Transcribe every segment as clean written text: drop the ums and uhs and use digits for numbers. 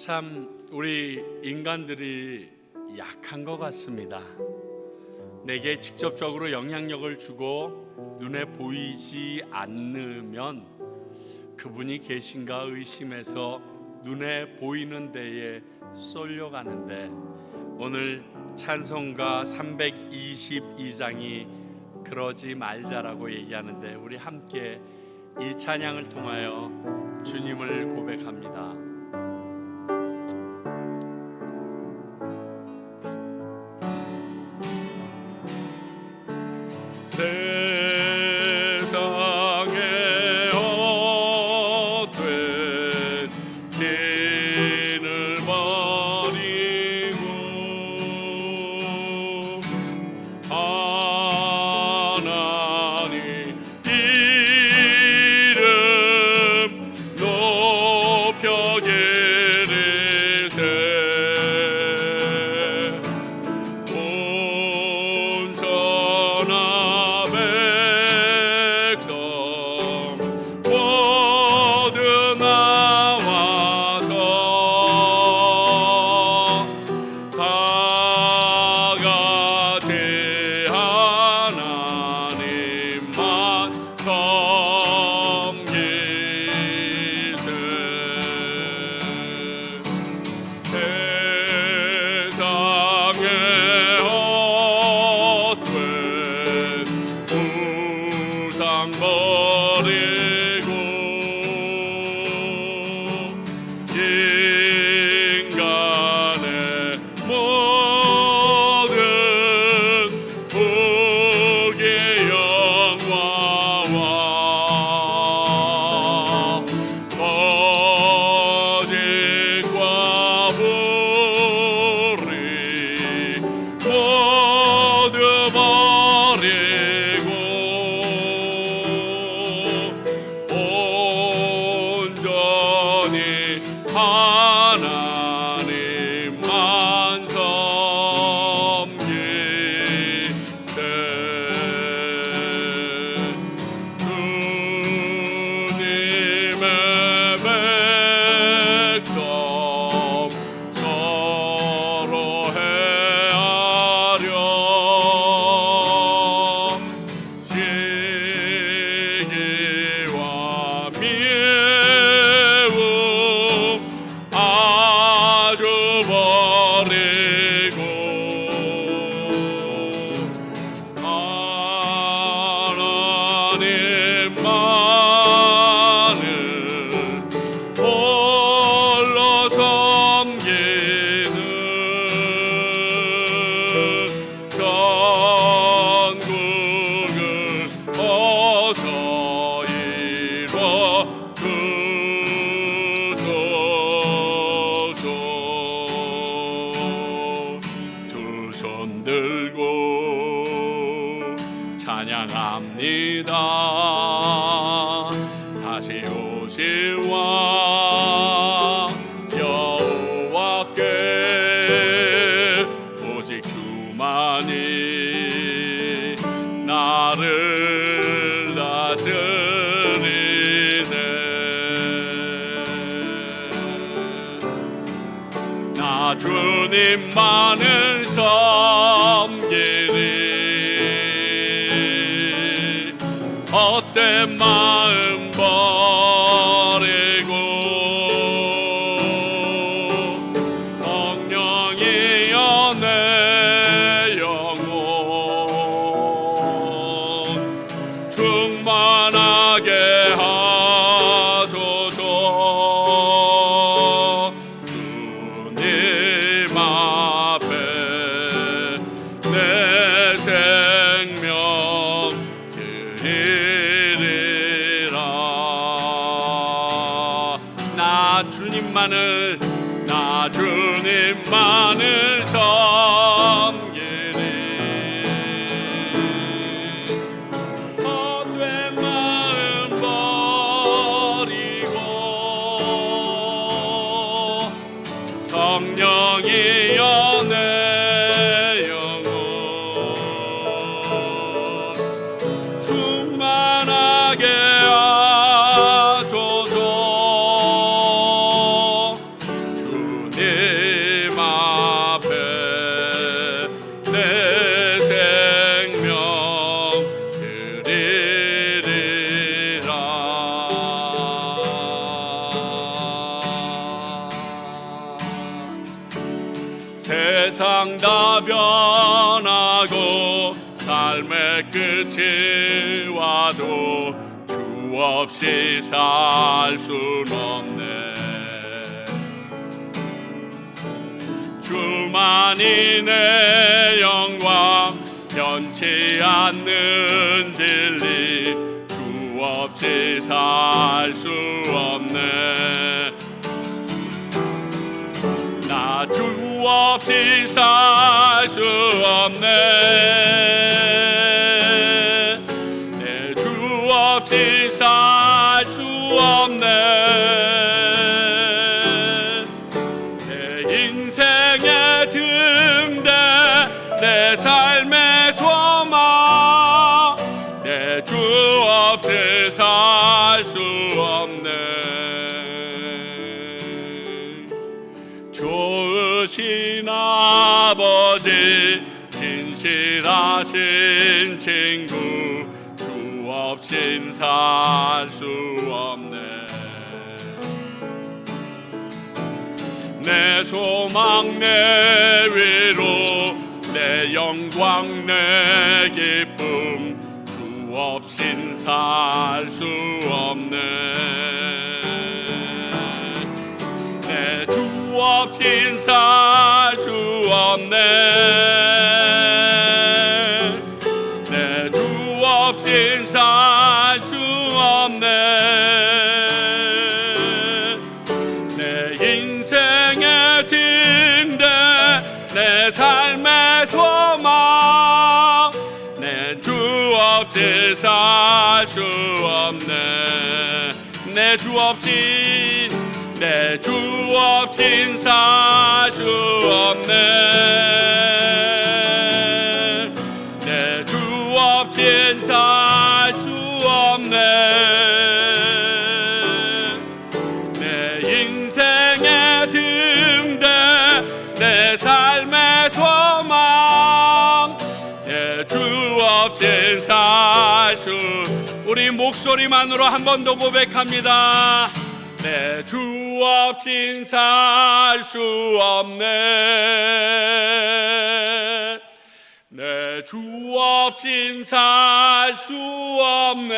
참 우리 인간들이 약한 것 같습니다. 내게 직접적으로 영향력을 주고 눈에 보이지 않으면 그분이 계신가 의심해서 눈에 보이는 데에 쏠려가는데, 오늘 찬송가 322장이 그러지 말자라고 얘기하는데, 우리 함께 이 찬양을 통하여 주님을 고백합니다. 세상에 헛된 진을 버리고 하나님 이름 높여 기리세. 온전한 백성 모두 나와서 다 같이 하나님만 섬기세. 세상에 헛된 우상 버리고 인간의 모든 복의 영광과 거짓과 불의 모두 버리고 온전히 하나님만 섬기세. 주님의 백성 서로 헤아려 시기와 미움 아주 버리고 하나님만을 홀로 섬기는 전국을 어서 이뤄 주소서. 두 손 들고 찬양합니다. 다시 오시와 여호와께 오직 주만이 나를 다스리네. 나 주님만을 섬기리. 헛된 마음 버리고 성령이여 내 영혼 충만하게 하소서. 주님 앞에 내 생명 드리리라. 나 주님만을 섬기리. 헛된 마음 버리고 성령이여 내 영혼 충만하게 하소서. 주 세상 다 변하고 삶의 끝이 와도 주 없이 살 순 없네. 주만이 내 영광 변치 않는 진리 주 없이 살 수 없네. 나 주 없이 살 수 없네. 내 주 없이 살 수 없네. 내 인생의 등대 내 삶의 소망 내 주 없이 살 수 없네. 좋으신 아버지 진실하신 친구 주 없인 살 수 없네. 내 소망 내 위로 내 영광 내 기쁨 주 없인 살 수 없네. 내 주 없인 살 수 없네. 내 주 없인 살 수 없네. 내 인생의 등대 내 삶의 소망 내 주 없이 살 수 없네. 내 주 없이 내 주 없인 살 수 없네. 내 주 없인 살 수 없네. 내 인생의 등대 내 삶의 소망 내 주 없인 살 수 우리 목소리만으로 한 번 더 고백합니다. 내 주 없인 살 수 없네. 내 주 없인 살 수 없네.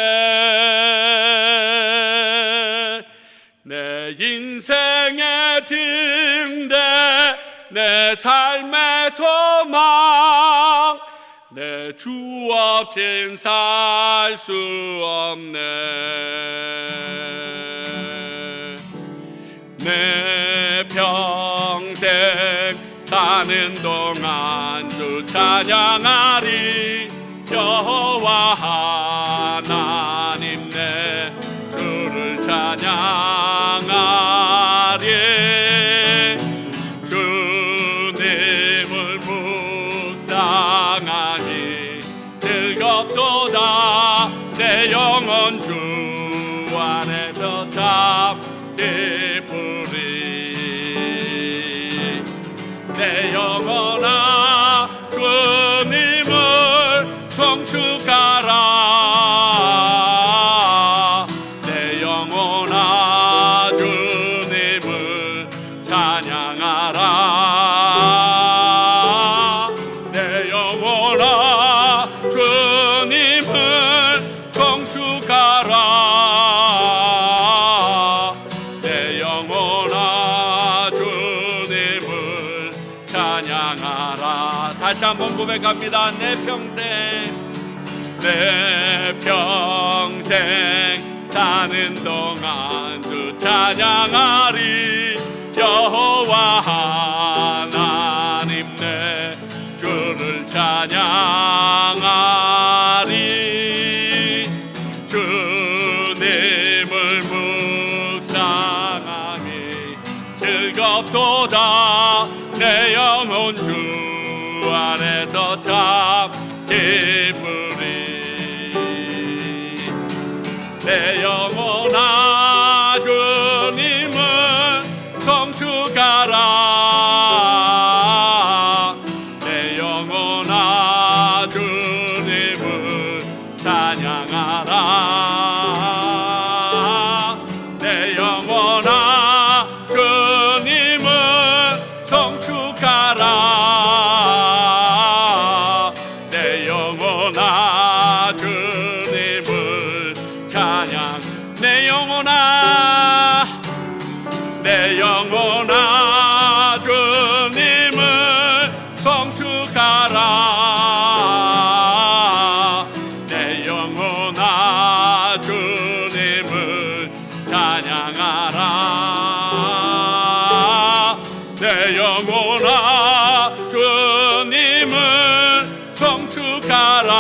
내 인생의 등대 내 삶의 소망 내 주 없인 살 수 없네. 내 평생 사는 동안 주 찬양하리. 여호와 하나님 내 주를 찬양하리. 주님을 묵상하니 즐겁도다. 내 영혼 주 안에서 참 기쁘리. 내 영혼아 주님을 송축하라. 내 영혼아 주님을 찬양하라. 내 영혼아 주님을 송축하라. 다시 한번 고백합니다. 내 평생 사는 동안 주 찬양하리. 여호와 하나님 내 주를 찬양하리. 주님을 묵상하니 즐겁도다. 내 영혼 주 안에서 참 기쁘리. 내 영혼아 주님을 송축하라. 내 영혼아 주님을 찬양하라. 내 영혼아 주님을 송축하라. 영혼아 주님을 송축하라.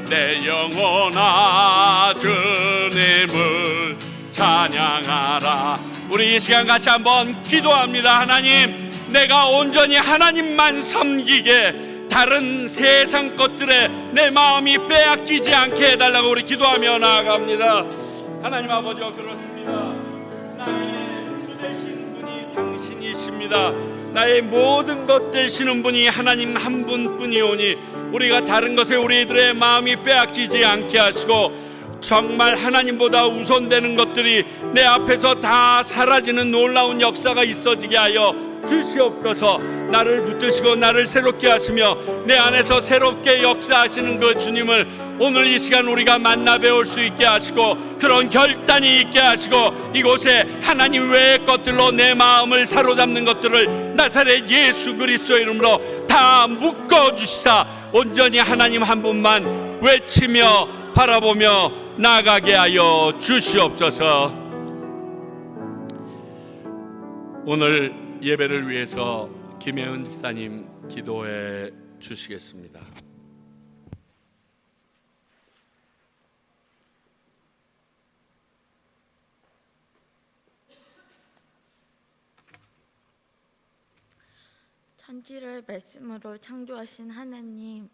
내 영혼아 주님을 찬양하라. 우리 이 시간 같이 한번 기도합니다. 하나님, 내가 온전히 하나님만 섬기게 다른 세상 것들에 내 마음이 빼앗기지 않게 해달라고 우리 기도하며 나아갑니다. 하나님 아버지가 그렇습니다. 나의 주 되신 분이 당신이십니다. 나의 모든 것 되시는 분이 하나님 한 분뿐이오니 우리가 다른 것에 우리들의 마음이 빼앗기지 않게 하시고 정말 하나님보다 우선되는 것들이 내 앞에서 다 사라지는 놀라운 역사가 있어지게 하여 주시옵소서. 나를 붙드시고 나를 새롭게 하시며 내 안에서 새롭게 역사하시는 그 주님을 오늘 이 시간 우리가 만나 배울 수 있게 하시고 그런 결단이 있게 하시고 이곳에 하나님 외의 것들로 내 마음을 사로잡는 것들을 나사렛 예수 그리스도의 이름으로 다 묶어주시사 온전히 하나님 한 분만 외치며 바라보며 나아가게 하여 주시옵소서. 오늘 예배를 위해서 김혜은 집사님 기도해 주시겠습니다. 천지를 말씀으로 창조하신 하나님,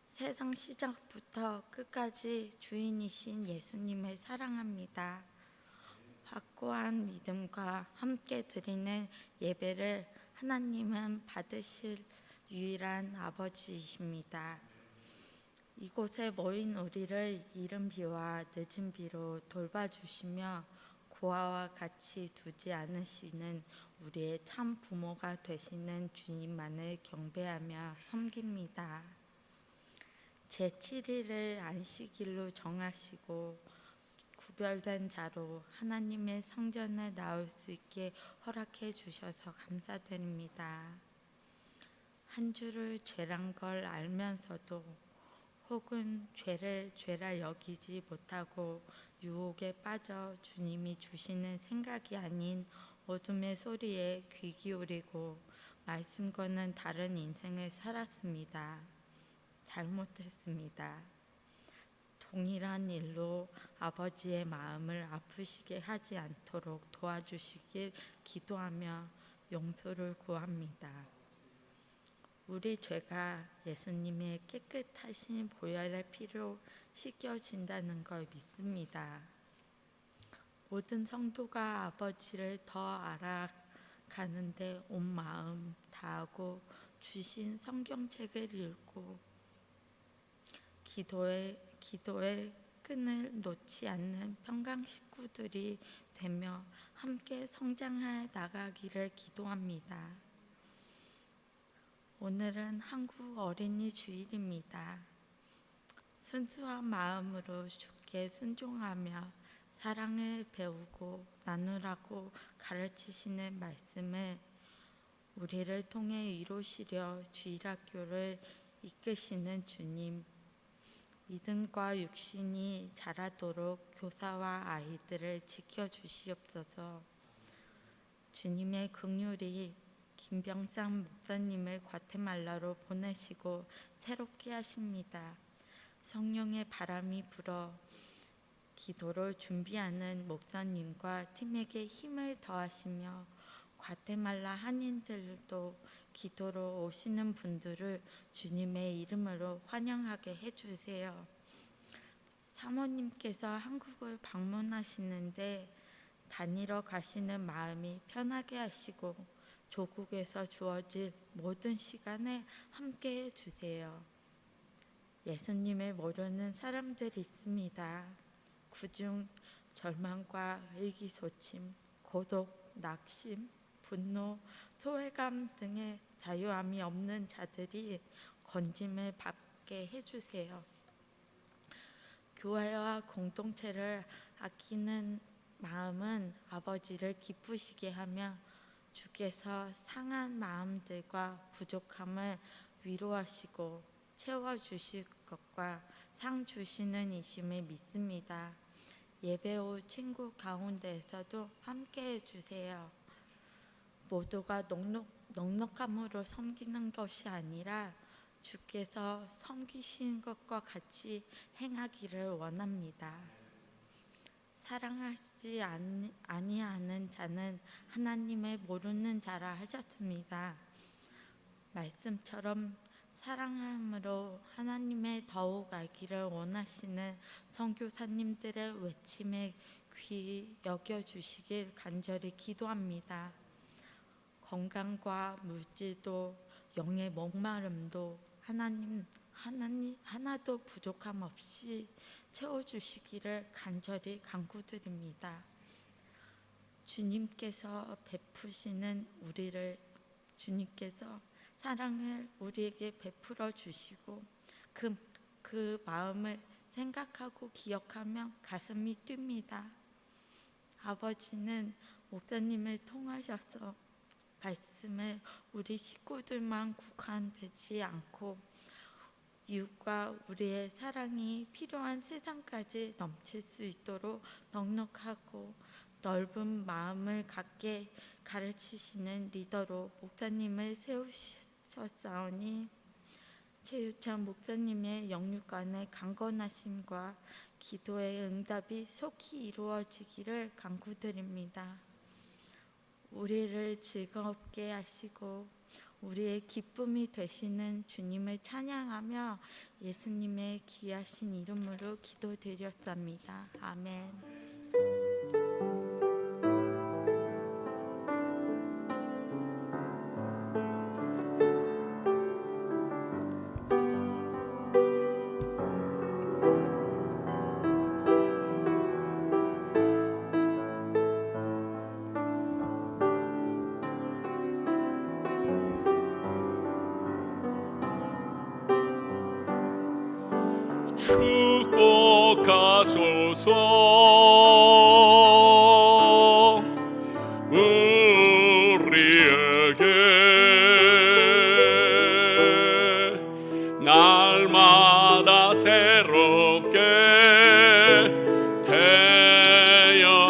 세상 시작부터 끝까지 주인이신 예수님을 사랑합니다. 확고한 믿음과 함께 드리는 예배를 하나님은 받으실 유일한 아버지이십니다. 이곳에 모인 우리를 이른 비와 늦은 비로 돌봐주시며 고아와 같이 두지 않으시는 우리의 참 부모가 되시는 주님만을 경배하며 섬깁니다. 제7일을 안식일로 정하시고 구별된 자로 하나님의 성전에 나올 수 있게 허락해 주셔서 감사드립니다. 한 주를 죄란 걸 알면서도 혹은 죄를 죄라 여기지 못하고 유혹에 빠져 주님이 주시는 생각이 아닌 어둠의 소리에 귀 기울이고 말씀과는 다른 인생을 살았습니다. 잘못했습니다. 동일한 일로 아버지의 마음을 아프시게 하지 않도록 도와주시길 기도하며 용서를 구합니다. 우리 죄가 예수님의 깨끗하신 보혈의 피로 씻겨진다는 걸 믿습니다. 모든 성도가 아버지를 더 알아가는데 온 마음 다하고 주신 성경책을 읽고 기도의 끈을 놓지 않는 평강 식구들이 되며 함께 성장해 나가기를 기도합니다. 오늘은 한국 어린이 주일입니다. 순수한 마음으로 주께 순종하며 사랑을 배우고 나누라고 가르치시는 말씀을 우리를 통해 이루시려 주일학교를 이끄시는 주님, 믿음과 육신이 자라도록 교사와 아이들을 지켜주시옵소서. 주님의 긍휼이 김병상 목사님을 과테말라로 보내시고 새롭게 하십니다. 성령의 바람이 불어 기도를 준비하는 목사님과 팀에게 힘을 더하시며 과테말라 한인들도 기도로 오시는 분들을 주님의 이름으로 환영하게 해주세요. 사모님께서 한국을 방문하시는데 다니러 가시는 마음이 편하게 하시고 조국에서 주어질 모든 시간에 함께 해주세요. 예수님을 모르는 사람들이 있습니다. 그중 절망과 의기소침, 고독, 낙심, 분노, 소외감 등의 자유함이 없는 자들이 건짐을 받게 해주세요. 교회와 공동체를 아끼는 마음은 아버지를 기쁘시게 하며 주께서 상한 마음들과 부족함을 위로하시고 채워주실 것과 상 주시는 이심을 믿습니다. 예배 후 친구 가운데에서도 함께 해주세요. 모두가 넉넉함으로 섬기는 것이 아니라 주께서 섬기신 것과 같이 행하기를 원합니다. 사랑하지 아니하는 자는 하나님을 모르는 자라 하셨습니다. 말씀처럼 사랑함으로 하나님의 더욱 알기를 원하시는 선교사님들의 외침에 귀히 여겨주시길 간절히 기도합니다. 건강과 물질도 영의 목마름도 하나님 하나도 부족함 없이 채워주시기를 간절히 간구드립니다. 주님께서 사랑을 우리에게 베풀어 주시고 그 마음을 생각하고 기억하며 가슴이 뜁니다. 아버지는 목사님을 통하셔서 말씀을 우리 식구들만 국한되지 않고 이웃과 우리의 사랑이 필요한 세상까지 넘칠 수 있도록 넉넉하고 넓은 마음을 갖게 가르치시는 리더로 목사님을 세우셨사오니 최유찬 목사님의 영육간의 강건하심과 기도의 응답이 속히 이루어지기를 간구드립니다. 우리를 즐겁게 하시고 우리의 기쁨이 되시는 주님을 찬양하며 예수님의 귀하신 이름으로 기도드렸답니다. 아멘. 축복하소서 우리에게 날마다 새롭게 태어나도록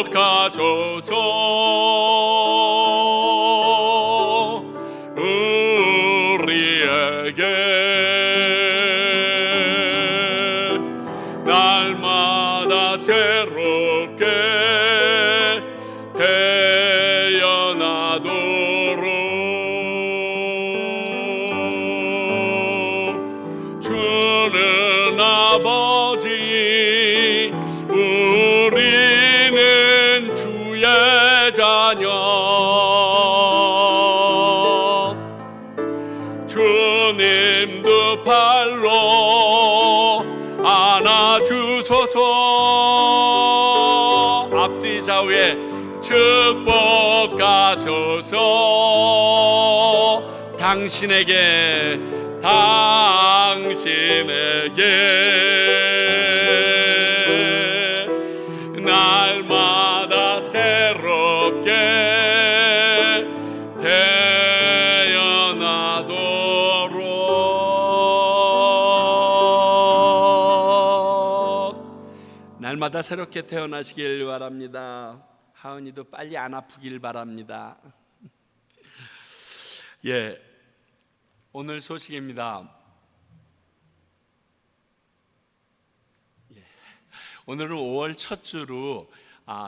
축복하소서 날마다 새롭게 태어나도록 주는 아버지 우리는 주의 자녀 주님도 팔로 안아주소서 앞뒤 좌우에 축복하소서 당신에게 날마다 새롭게 날마다 새롭게 태어나시길 바랍니다. 하은이도 빨리 안 아프길 바랍니다. 예, 오늘 소식입니다. 오늘은 5월 첫 주로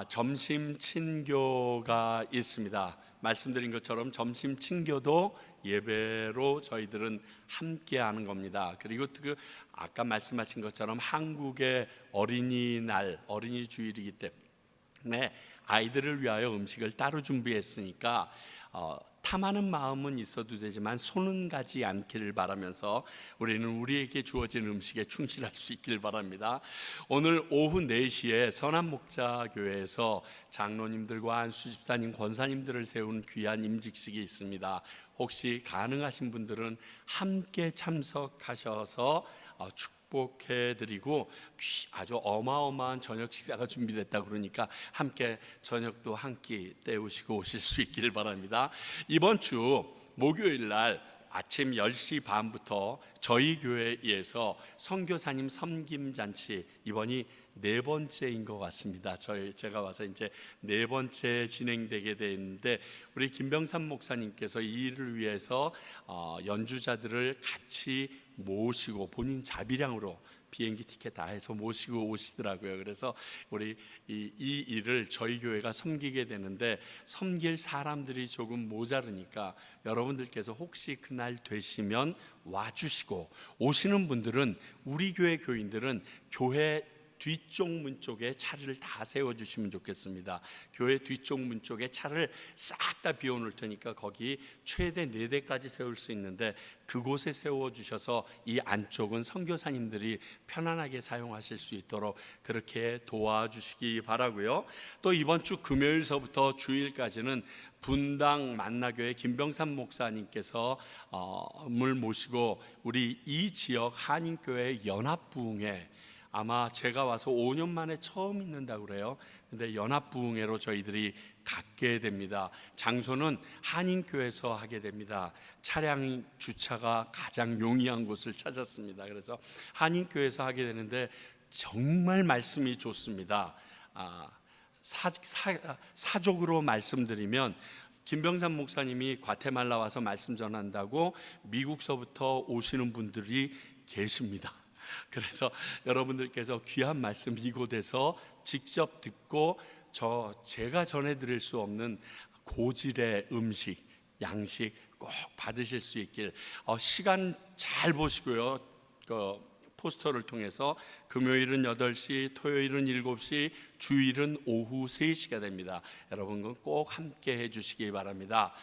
점심 친교가 있습니다. 말씀드린 것처럼 점심 친교도 예배로 저희들은 함께 하는 겁니다. 그리고 아까 말씀하신 것처럼 한국의 어린이날, 어린이 주일이기 때문에 아이들을 위하여 음식을 따로 준비했으니까 탐하는 마음은 있어도 되지만 손은 가지 않기를 바라면서 우리는 우리에게 주어진 음식에 충실할 수 있기를 바랍니다. 오늘 오후 4시에 선한목자교회에서 장로님들과 안수집사님, 권사님들을 세운 귀한 임직식이 있습니다. 혹시 가능하신 분들은 함께 참석하셔서 축복해드리고 아주 어마어마한 저녁 식사가 준비됐다 그러니까 함께 저녁도 한 끼 때우시고 오실 수 있기를 바랍니다. 이번 주 목요일 날 아침 10시 반부터 저희 교회에서 선교사님 섬김잔치, 이번이 네 번째인 것 같습니다. 제가 와서 이제 네 번째 진행되게 되는데, 우리 김병삼 목사님께서 이 일을 위해서 연주자들을 같이 모시고 본인 자비량으로 비행기 티켓 다 해서 모시고 오시더라고요. 그래서 우리 이 일을 저희 교회가 섬기게 되는데, 섬길 사람들이 조금 모자르니까 여러분들께서 혹시 그날 되시면 와주시고, 오시는 분들은 우리 교회 교인들은 교회 뒤쪽 문 쪽에 차를 다 세워주시면 좋겠습니다. 교회 뒤쪽 문 쪽에 차를 싹 다 비워놓을 테니까 거기 최대 4대까지 세울 수 있는데, 그곳에 세워주셔서 이 안쪽은 선교사님들이 편안하게 사용하실 수 있도록 그렇게 도와주시기 바라고요. 또 이번 주 금요일서부터 주일까지는 분당 만나교회 김병삼 목사님께서 물 모시고 우리 이 지역 한인교회 연합부흥회, 아마 제가 와서 5년 만에 처음 있는다고 그래요. 근데 연합부흥회로 저희들이 갖게 됩니다. 장소는 한인교회에서 하게 됩니다. 차량 주차가 가장 용이한 곳을 찾았습니다. 그래서 한인교회에서 하게 되는데 정말 말씀이 좋습니다. 사족으로 말씀드리면, 김병삼 목사님이 과테말라 와서 말씀 전한다고 미국서부터 오시는 분들이 계십니다. 그래서 여러분들께서 귀한 말씀 이곳에서 직접 듣고 제가 전해드릴 수 없는 고질의 음식, 양식 꼭 받으실 수 있길, 시간 잘 보시고요. 포스터를 통해서 금요일은 8시, 토요일은 7시, 주일은 오후 3시가 됩니다. 여러분 꼭 함께 해주시기 바랍니다.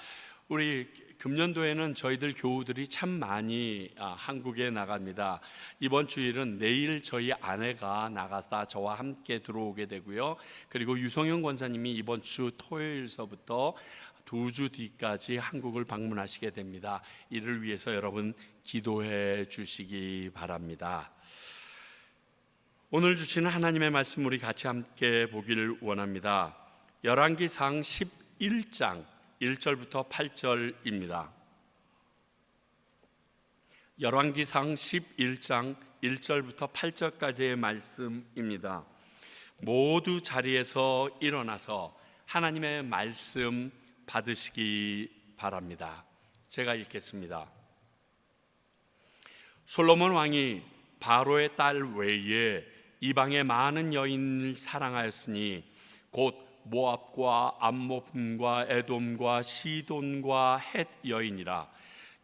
우리 금년도에는 저희들 교우들이 참 많이 한국에 나갑니다. 이번 주일은 내일 저희 아내가 나가서 저와 함께 들어오게 되고요. 그리고 유성현 권사님이 이번 주 토요일서부터 2주 뒤까지 한국을 방문하시게 됩니다. 이를 위해서 여러분 기도해 주시기 바랍니다. 오늘 주시는 하나님의 말씀 우리 같이 함께 보기를 원합니다. 열왕기상 11장 1절부터 8절입니다. 열왕기상 11장 1절부터 8절까지의 말씀입니다. 모두 자리에서 일어나서 하나님의 말씀 받으시기 바랍니다. 제가 읽겠습니다. 솔로몬 왕이 바로의 딸 외에 이방의 많은 여인을 사랑하였으니 곧 모압과 암몬과 에돔과 시돈과 헷 여인이라.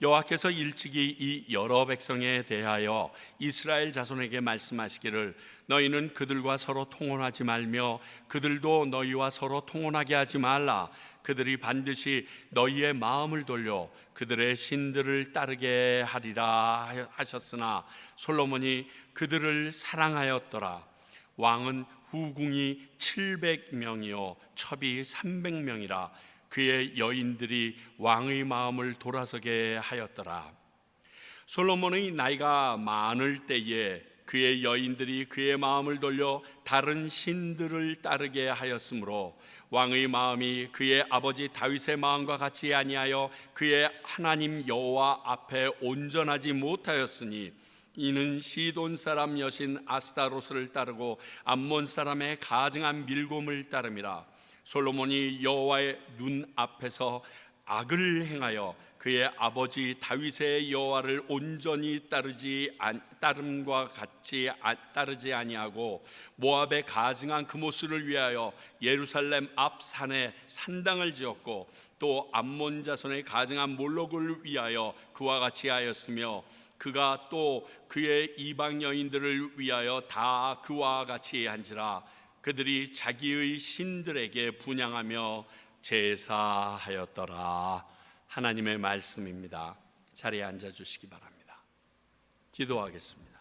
여호와께서 일찍이 이 여러 백성에 대하여 이스라엘 자손에게 말씀하시기를 너희는 그들과 서로 통혼하지 말며 그들도 너희와 서로 통혼하게 하지 말라. 그들이 반드시 너희의 마음을 돌려 그들의 신들을 따르게 하리라 하셨으나 솔로몬이 그들을 사랑하였더라. 왕은 후궁이 700명이요 첩이 300명이라. 그의 여인들이 왕의 마음을 돌아서게 하였더라. 솔로몬의 나이가 많을 때에 그의 여인들이 그의 마음을 돌려 다른 신들을 따르게 하였으므로 왕의 마음이 그의 아버지 다윗의 마음과 같이 아니하여 그의 하나님 여호와 앞에 온전하지 못하였으니 이는 시돈 사람 여신 아스타로스를 따르고 암몬 사람의 가증한 밀곰을 따름이라. 솔로몬이 여호와의 눈 앞에서 악을 행하여 그의 아버지 다윗의 여호와를 온전히 따름과 같이 따르지 아니하고 모압의 가증한 그모스를 위하여 예루살렘 앞 산에 산당을 지었고 또 암몬 자손의 가증한 몰록을 위하여 그와 같이 하였으며 그가 또 그의 이방 여인들을 위하여 다 그와 같이 한지라. 그들이 자기의 신들에게 분향하며 제사하였더라. 하나님의 말씀입니다. 자리에 앉아 주시기 바랍니다. 기도하겠습니다.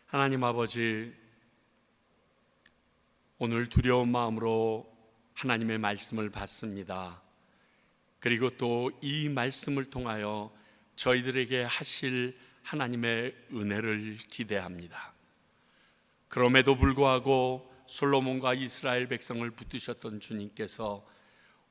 하나님 아버지, 오늘 두려운 마음으로 하나님의 말씀을 받습니다. 그리고 또 이 말씀을 통하여 저희들에게 하실 하나님의 은혜를 기대합니다. 그럼에도 불구하고 솔로몬과 이스라엘 백성을 붙드셨던 주님께서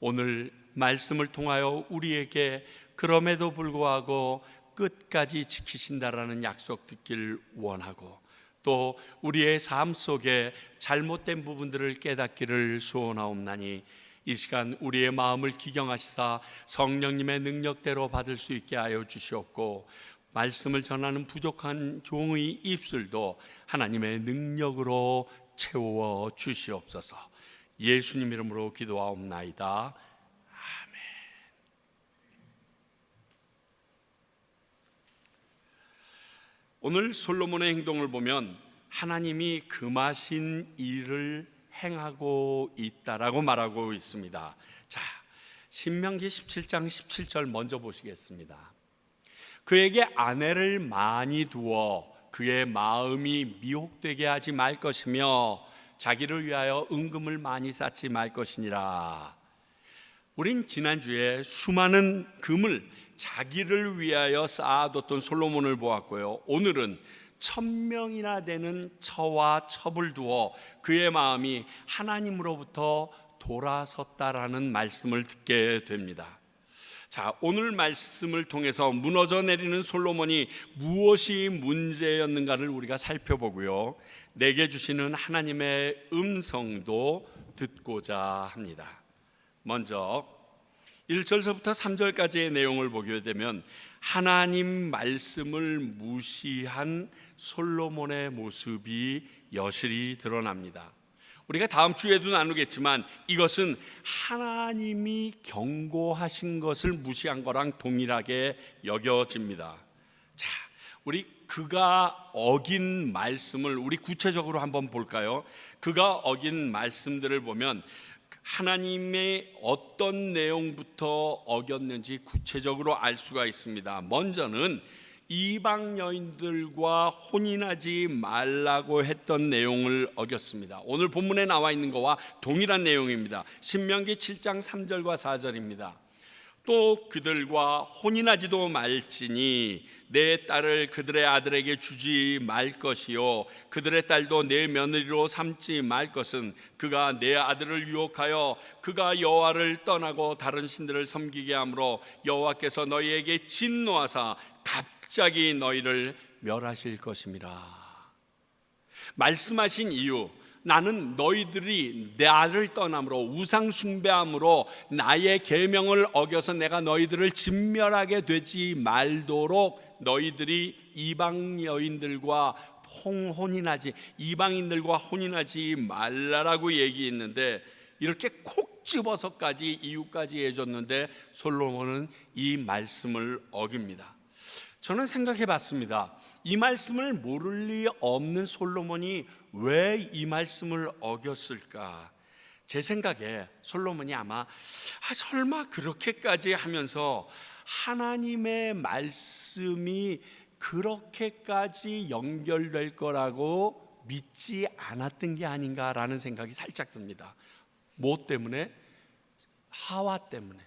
오늘 말씀을 통하여 우리에게 그럼에도 불구하고 끝까지 지키신다라는 약속 듣길 원하고, 또 우리의 삶 속에 잘못된 부분들을 깨닫기를 소원하옵나니 이 시간 우리의 마음을 기경하시사 성령님의 능력대로 받을 수 있게 하여 주시옵고, 말씀을 전하는 부족한 종의 입술도 하나님의 능력으로 채워 주시옵소서. 예수님 이름으로 기도하옵나이다. 아멘. 오늘 솔로몬의 행동을 보면 하나님이 금하신 일을 행하고 있다라고 말하고 있습니다. 자, 신명기 17장 17절 먼저 보시겠습니다. 그에게 아내를 많이 두어 그의 마음이 미혹되게 하지 말 것이며 자기를 위하여 은금을 많이 쌓지 말 것이니라. 우린 지난주에 수많은 금을 자기를 위하여 쌓아뒀던 솔로몬을 보았고요, 오늘은 1000명이나 되는 처와 첩을 두어 그의 마음이 하나님으로부터 돌아섰다라는 말씀을 듣게 됩니다. 자, 오늘 말씀을 통해서 무너져 내리는 솔로몬이 무엇이 문제였는가를 우리가 살펴보고요, 내게 주시는 하나님의 음성도 듣고자 합니다. 먼저 1절서부터 3절까지의 내용을 보게 되면 하나님 말씀을 무시한 솔로몬의 모습이 여실히 드러납니다. 우리가 다음 주에도 나누겠지만 이것은 하나님이 경고하신 것을 무시한 거랑 동일하게 여겨집니다. 자, 우리 그가 어긴 말씀을 우리 구체적으로 한번 볼까요? 그가 어긴 말씀들을 보면 하나님의 어떤 내용부터 어겼는지 구체적으로 알 수가 있습니다. 먼저는 이방 여인들과 혼인하지 말라고 했던 내용을 어겼습니다. 오늘 본문에 나와 있는 것과 동일한 내용입니다. 신명기 7장 3절과 4절입니다. 또 그들과 혼인하지도 말지니 내 딸을 그들의 아들에게 주지 말 것이요 그들의 딸도 내 며느리로 삼지 말 것은 그가 내 아들을 유혹하여 그가 여호와를 떠나고 다른 신들을 섬기게 하므로 여호와께서 너희에게 진노하사 갑자기 너희를 멸하실 것임이라. 말씀하신 이유, 나는 너희들이 나를 떠남으로 우상 숭배함으로 나의 계명을 어겨서 내가 너희들을 진멸하게 되지 말도록 너희들이 이방 여인들과 혼인하지 이방인들과 혼인하지 말라라고 얘기했는데, 이렇게 콕 집어서까지 이유까지 해줬는데 솔로몬은 이 말씀을 어깁니다. 저는 생각해 봤습니다. 이 말씀을 모를 리 없는 솔로몬이 왜 이 말씀을 어겼을까? 제 생각에 솔로몬이 아마 설마 그렇게까지 하면서 하나님의 말씀이 그렇게까지 연결될 거라고 믿지 않았던 게 아닌가라는 생각이 살짝 듭니다. 뭐 때문에? 하와 때문에.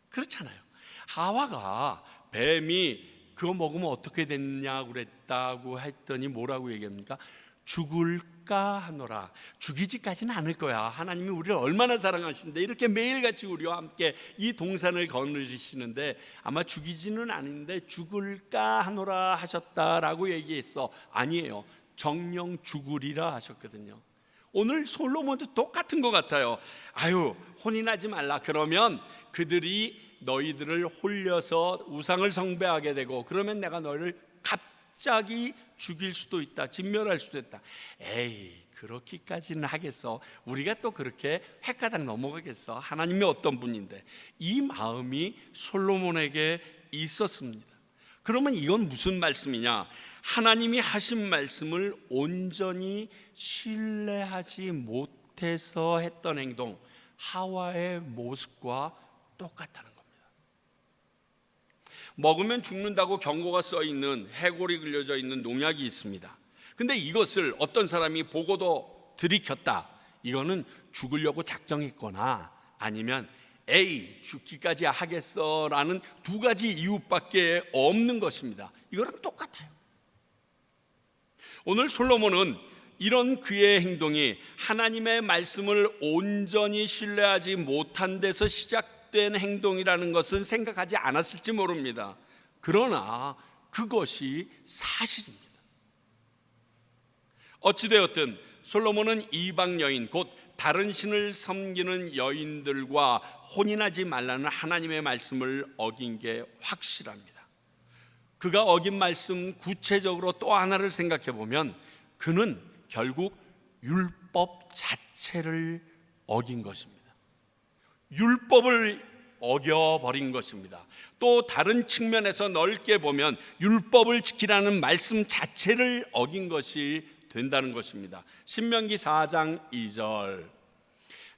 그렇잖아요. 하와가 뱀이 그거 먹으면 어떻게 됐냐고 그랬다고 했더니 뭐라고 얘기합니까? 죽을까 하노라. 죽이지까지는 않을 거야. 하나님이 우리를 얼마나 사랑하시는데 이렇게 매일같이 우리와 함께 이 동산을 거느리시는데 아마 죽이지는 않는데 죽을까 하노라 하셨다라고 얘기했어. 아니에요. 정령 죽으리라 하셨거든요. 오늘 솔로몬도 똑같은 것 같아요. 아유, 혼인하지 말라. 그러면 그들이 너희들을 홀려서 우상을 숭배하게 되고 그러면 내가 너희를 갑자기 죽일 수도 있다, 진멸할 수도 있다. 에이, 그렇게까지는 하겠어? 우리가 또 그렇게 헷가닥 넘어가겠어? 하나님이 어떤 분인데? 이 마음이 솔로몬에게 있었습니다. 그러면 이건 무슨 말씀이냐? 하나님이 하신 말씀을 온전히 신뢰하지 못해서 했던 행동, 하와의 모습과 똑같다는 겁니다. 먹으면 죽는다고 경고가 써 있는, 해골이 그려져 있는 농약이 있습니다. 근데 이것을 어떤 사람이 보고도 들이켰다. 이거는 죽으려고 작정했거나 아니면 에이, 죽기까지 하겠어라는 두 가지 이유밖에 없는 것입니다. 이거랑 똑같아요. 오늘 솔로몬은 이런 그의 행동이 하나님의 말씀을 온전히 신뢰하지 못한 데서 시작된 행동이라는 것은 생각하지 않았을지 모릅니다. 그러나 그것이 사실입니다. 어찌되었든 솔로몬은 이방 여인, 곧 다른 신을 섬기는 여인들과 혼인하지 말라는 하나님의 말씀을 어긴 게 확실합니다. 그가 어긴 말씀 구체적으로 또 하나를 생각해 보면 그는 결국 율법 자체를 어긴 것입니다. 율법을 어겨버린 것입니다. 또 다른 측면에서 넓게 보면 율법을 지키라는 말씀 자체를 어긴 것이 된다는 것입니다. 신명기 4장 2절,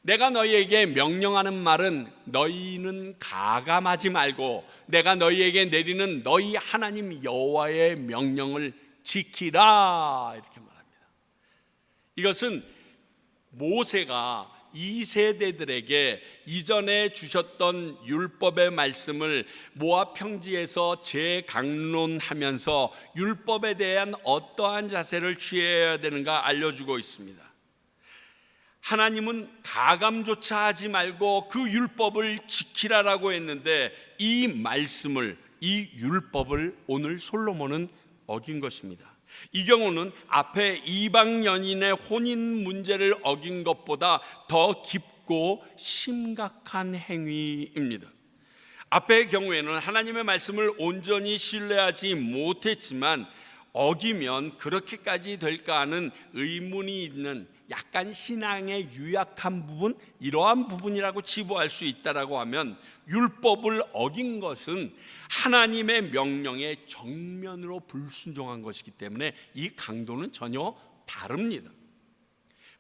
내가 너희에게 명령하는 말은 너희는 가감하지 말고 내가 너희에게 내리는 너희 하나님 여호와의 명령을 지키라, 이렇게 말합니다. 이것은 모세가 2세대들에게 이전에 주셨던 율법의 말씀을 모압 평지에서 재강론하면서 율법에 대한 어떠한 자세를 취해야 되는가 알려주고 있습니다. 하나님은 가감조차 하지 말고 그 율법을 지키라라고 했는데 이 말씀을, 이 율법을 오늘 솔로몬은 어긴 것입니다. 이 경우는 앞에 이방 연인의 혼인 문제를 어긴 것보다 더 깊고 심각한 행위입니다. 앞의 경우에는 하나님의 말씀을 온전히 신뢰하지 못했지만 어기면 그렇게까지 될까 하는 의문이 있는 약간 신앙의 유약한 부분, 이러한 부분이라고 치부할 수 있다라고 하면 율법을 어긴 것은 하나님의 명령에 정면으로 불순종한 것이기 때문에 이 강도는 전혀 다릅니다.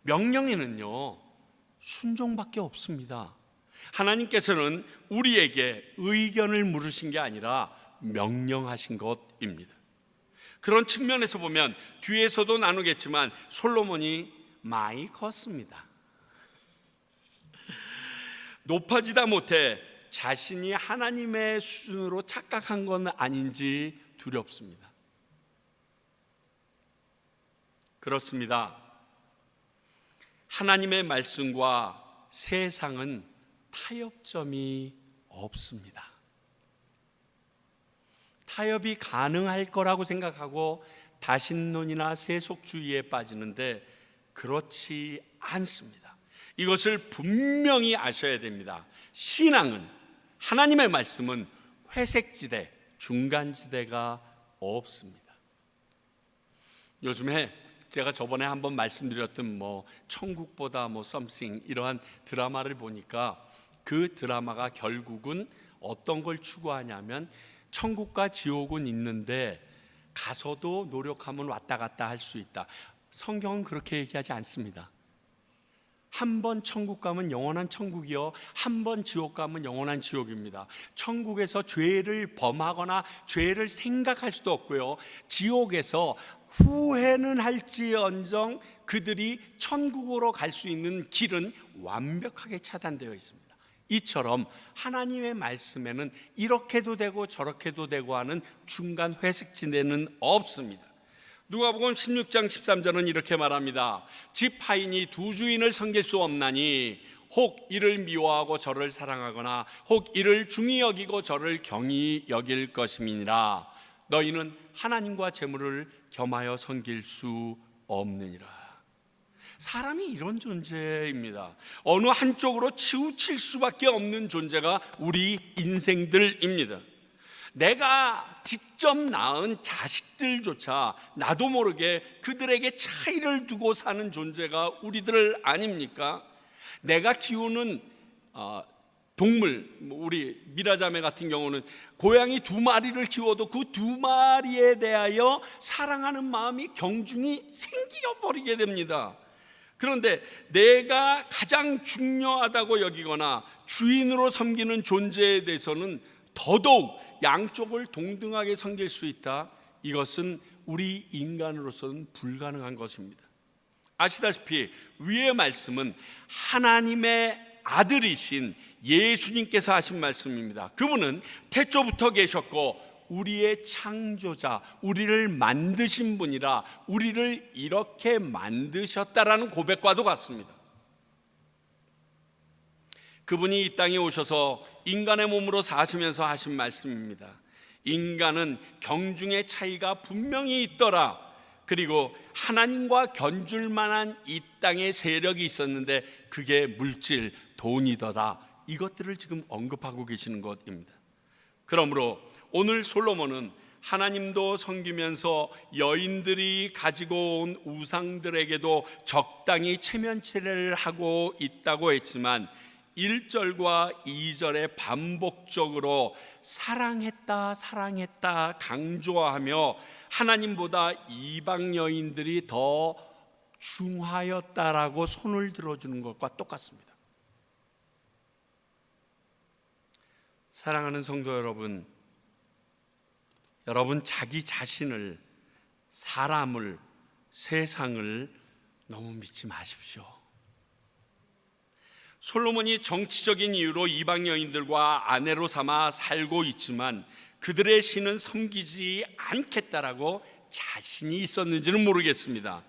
명령에는요 순종밖에 없습니다. 하나님께서는 우리에게 의견을 물으신 게 아니라 명령하신 것입니다. 그런 측면에서 보면 뒤에서도 나누겠지만 솔로몬이 많이 컸습니다. 높아지다 못해 자신이 하나님의 수준으로 착각한 건 아닌지 두렵습니다. 그렇습니다. 하나님의 말씀과 세상은 타협점이 없습니다. 타협이 가능할 거라고 생각하고 다신론이나 세속주의에 빠지는데 그렇지 않습니다. 이것을 분명히 아셔야 됩니다. 신앙은, 하나님의 말씀은 회색지대, 중간지대가 없습니다. 요즘에 제가 저번에 한번 말씀드렸던 천국보다 something 이러한 드라마를 보니까 그 드라마가 결국은 어떤 걸 추구하냐면 천국과 지옥은 있는데 가서도 노력하면 왔다 갔다 할 수 있다. 성경은 그렇게 얘기하지 않습니다. 한 번 천국 가면 영원한 천국이요, 한 번 지옥 가면 영원한 지옥입니다. 천국에서 죄를 범하거나 죄를 생각할 수도 없고요, 지옥에서 후회는 할지언정 그들이 천국으로 갈 수 있는 길은 완벽하게 차단되어 있습니다. 이처럼 하나님의 말씀에는 이렇게도 되고 저렇게도 되고 하는 중간 회색지대는 없습니다. 누가복음 16장 13절은 이렇게 말합니다. 집 하인이 두 주인을 섬길 수 없나니 혹 이를 미워하고 저를 사랑하거나 혹 이를 중히 여기고 저를 경히 여길 것임이니라. 너희는 하나님과 재물을 겸하여 섬길 수 없느니라. 사람이 이런 존재입니다. 어느 한쪽으로 치우칠 수밖에 없는 존재가 우리 인생들입니다. 내가 직접 낳은 자식들조차 나도 모르게 그들에게 차이를 두고 사는 존재가 우리들 아닙니까? 내가 키우는 동물, 우리 미라자매 같은 경우는 고양이 2마리를 키워도 그 2마리에 대하여 사랑하는 마음이 경중이 생겨버리게 됩니다. 그런데 내가 가장 중요하다고 여기거나 주인으로 섬기는 존재에 대해서는 더더욱 양쪽을 동등하게 섬길 수 있다. 이것은 우리 인간으로서는 불가능한 것입니다. 아시다시피 위의 말씀은 하나님의 아들이신 예수님께서 하신 말씀입니다. 그분은 태초부터 계셨고 우리의 창조자, 우리를 만드신 분이라 우리를 이렇게 만드셨다라는 고백과도 같습니다. 그분이 이 땅에 오셔서 인간의 몸으로 사시면서 하신 말씀입니다. 인간은 경중의 차이가 분명히 있더라. 그리고 하나님과 견줄 만한 이 땅의 세력이 있었는데 그게 물질, 돈이더라. 이것들을 지금 언급하고 계시는 것입니다. 그러므로 오늘 솔로몬은 하나님도 섬기면서 여인들이 가지고 온 우상들에게도 적당히 체면치레를 하고 있다고 했지만 1절과 2절에 반복적으로 사랑했다 강조하며 하나님보다 이방 여인들이 더 중하였다라고 손을 들어주는 것과 똑같습니다. 사랑하는 성도 여러분, 여러분 자기 자신을, 사람을, 세상을 너무 믿지 마십시오. 솔로몬이 정치적인 이유로 이방 여인들과 아내로 삼아 살고 있지만 그들의 신은 섬기지 않겠다라고 자신이 있었는지는 모르겠습니다.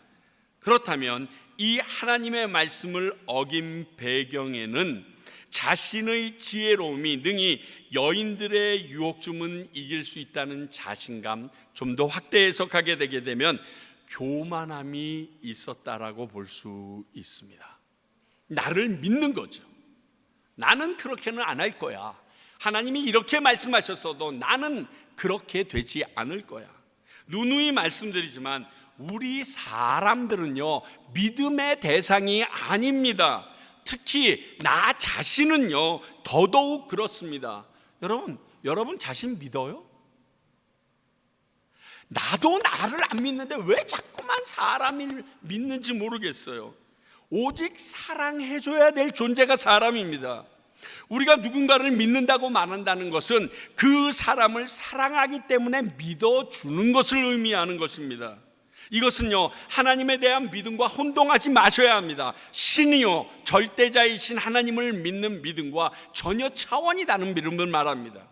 그렇다면 이 하나님의 말씀을 어긴 배경에는 자신의 지혜로움이 능히 여인들의 유혹쯤은 이길 수 있다는 자신감, 좀 더 확대 해석하게 되게 되면 교만함이 있었다라고 볼 수 있습니다. 나를 믿는 거죠. 나는 그렇게는 안 할 거야. 하나님이 이렇게 말씀하셨어도 나는 그렇게 되지 않을 거야. 누누이 말씀드리지만 우리 사람들은요, 믿음의 대상이 아닙니다. 특히 나 자신은요, 더더욱 그렇습니다. 여러분 자신 믿어요? 나도 나를 안 믿는데 왜 자꾸만 사람을 믿는지 모르겠어요. 오직 사랑해줘야 될 존재가 사람입니다. 우리가 누군가를 믿는다고 말한다는 것은 그 사람을 사랑하기 때문에 믿어주는 것을 의미하는 것입니다. 이것은요, 하나님에 대한 믿음과 혼동하지 마셔야 합니다. 신이요, 절대자이신 하나님을 믿는 믿음과 전혀 차원이 다른 믿음을 말합니다.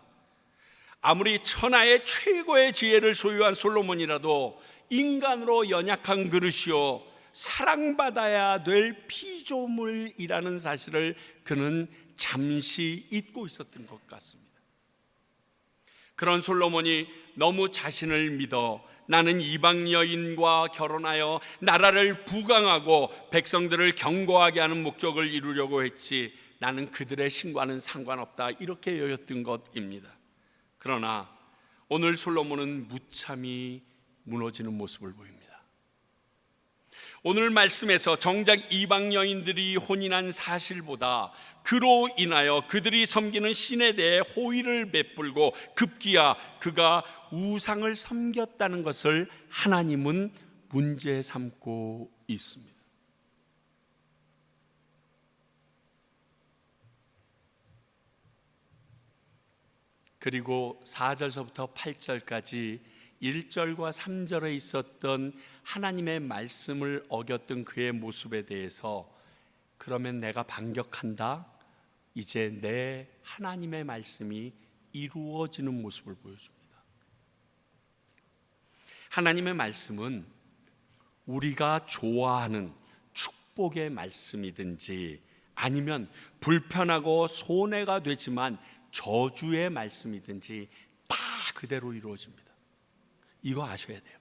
아무리 천하의 최고의 지혜를 소유한 솔로몬이라도 인간으로 연약한 그릇이요, 사랑받아야 될 피조물이라는 사실을 그는 잠시 잊고 있었던 것 같습니다. 그런 솔로몬이 너무 자신을 믿어 나는 이방 여인과 결혼하여 나라를 부강하고 백성들을 견고하게 하는 목적을 이루려고 했지 나는 그들의 신과는 상관없다, 이렇게 여겼던 것입니다. 그러나 오늘 솔로몬은 무참히 무너지는 모습을 보입니다. 오늘 말씀에서 정작 이방 여인들이 혼인한 사실보다 그로 인하여 그들이 섬기는 신에 대해 호의를 베풀고 급기야 그가 우상을 섬겼다는 것을 하나님은 문제 삼고 있습니다. 그리고 4절서부터 8절까지 1절과 3절에 있었던 하나님의 말씀을 어겼던 그의 모습에 대해서 그러면 내가 반격한다, 이제 내 하나님의 말씀이 이루어지는 모습을 보여줍니다. 하나님의 말씀은 우리가 좋아하는 축복의 말씀이든지 아니면 불편하고 손해가 되지만 저주의 말씀이든지 다 그대로 이루어집니다. 이거 아셔야 돼요.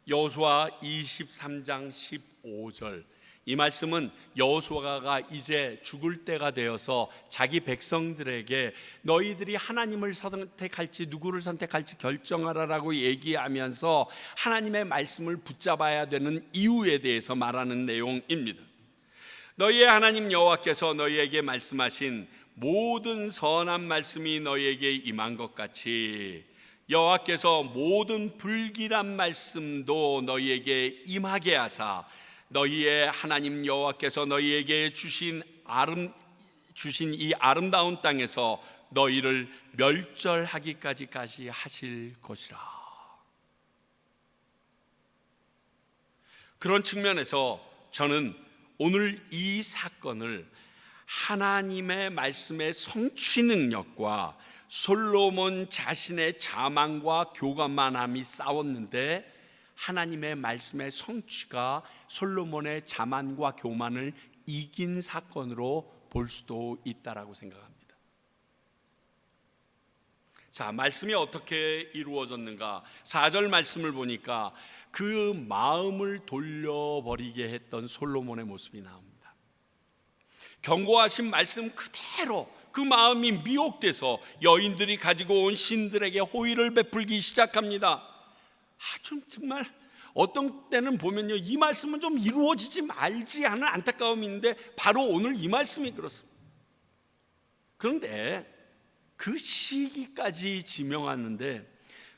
여호수아 23장 15절, 이 말씀은 여호수아가 이제 죽을 때가 되어서 자기 백성들에게 너희들이 하나님을 선택할지 누구를 선택할지 결정하라라고 얘기하면서 하나님의 말씀을 붙잡아야 되는 이유에 대해서 말하는 내용입니다. 너희의 하나님 여호와께서 너희에게 말씀하신 모든 선한 말씀이 너희에게 임한 것 같이 여호와께서 모든 불길한 말씀도 너희에게 임하게 하사 너희의 하나님 여호와께서 너희에게 주신 이 아름다운 땅에서 너희를 멸절하기까지 하실 것이라. 그런 측면에서 저는 오늘 이 사건을 하나님의 말씀의 성취 능력과 솔로몬 자신의 자만과 교만함이 싸웠는데 하나님의 말씀의 성취가 솔로몬의 자만과 교만을 이긴 사건으로 볼 수도 있다라고 생각합니다. 자, 말씀이 어떻게 이루어졌는가? 4절 말씀을 보니까 그 마음을 돌려버리게 했던 솔로몬의 모습이 나옵니다. 경고하신 말씀 그대로 그 마음이 미혹돼서 여인들이 가지고 온 신들에게 호의를 베풀기 시작합니다. 정말 어떤 때는 보면요, 이 말씀은 좀 이루어지지 말지 하는 안타까움이 있는데 바로 오늘 이 말씀이 그렇습니다. 그런데 그 시기까지 지명하는데